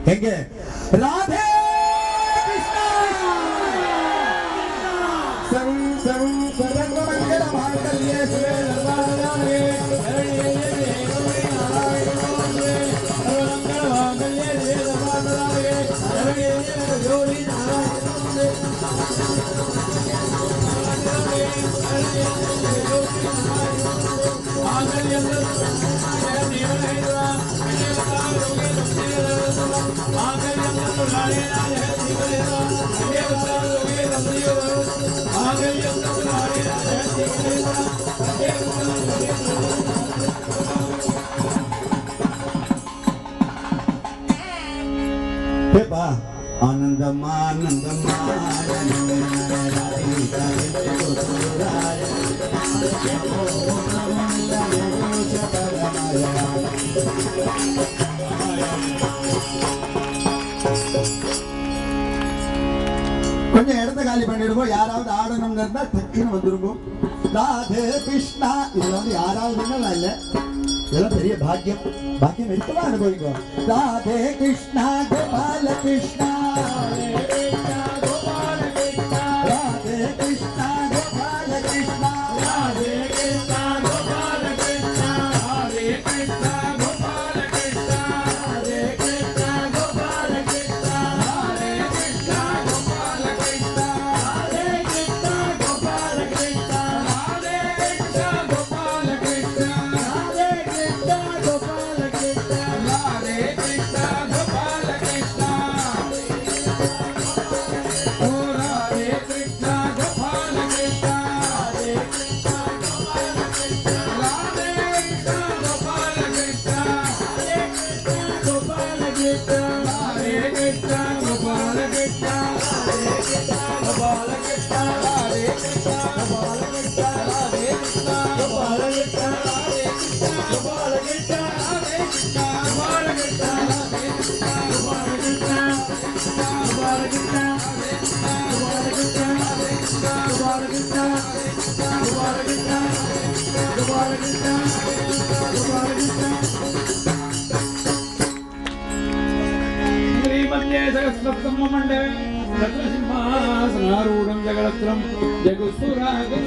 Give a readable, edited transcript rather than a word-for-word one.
ಹೆಂಗೆ ರಾಧೆ आनंदमा आनंदमा கொஞ்சம் இடத்த காலி பண்ணிடுவோம். யாராவது ஆடணும்னு இருந்தா டக்குன்னு வந்துருவோம். ராதே கிருஷ்ணா இதுல வந்து யாராவது இல்ல, இதெல்லாம் பெரிய பாக்கியம். பாக்கியம் இருக்கவா அனுபவிக்கும். ராதே கிருஷ்ணா கோபால கிருஷ்ணா ராதே கிருஷ்ணா கோபால கிருஷ்ணா ராதே கிருஷ்ணா கோபால கிருஷ்ணா ராதே கிருஷ்ணா கோபால கிருஷ்ணா ராதே கிருஷ்ணா கோபால கிருஷ்ணா ராதே கிருஷ்ணா கோபால கிருஷ்ணா ராதே கிருஷ்ணா கோபால கிருஷ்ணா ராதே கிருஷ்ணா கோபால கிருஷ்ணா ராதே கிருஷ்ணா கோபால கிருஷ்ணா ராதே கிருஷ்ணா கோபால கிருஷ்ணா ராதே கிருஷ்ணா கோபால கிருஷ்ணா ஓ ராதே கிருஷ்ணா கோபால கிருஷ்ணா ராதே கிருஷ்ணா கோபால கிருஷ்ணா ராதே கிருஷ்ணா கோபால கிருஷ்ணா ராதே கிருஷ்ணா கோபால கிருஷ்ணா ராதே கிருஷ்ணா கோபால கிருஷ்ணா ராதே கிருஷ்ணா கோபால கிருஷ்ணா ராதே கிருஷ்ணா கோபால கிருஷ்ணா ராதே கிருஷ்ணா கோபால கிருஷ்ணா ராதே கிருஷ்ணா கோபால கிருஷ்ணா ராதே கிருஷ்ணா கோபால கிருஷ்ணா ராதே கிருஷ்ணா கோபால கிருஷ்ணா கோபால கிருஷ்ணா ராதே கிருஷ்ணா கோபால கிருஷ்ணா ராதே கிருஷ்ணா கோபால கிருஷ்ணா கோபால கிருஷ்ணா கோபால கிருஷ்ணா கோபால கிருஷ்ணா श्रीमन्ये सहस्रब्रह्ममण्डले सिंहासनारूढं जगदत्रं जगुस्सुरागं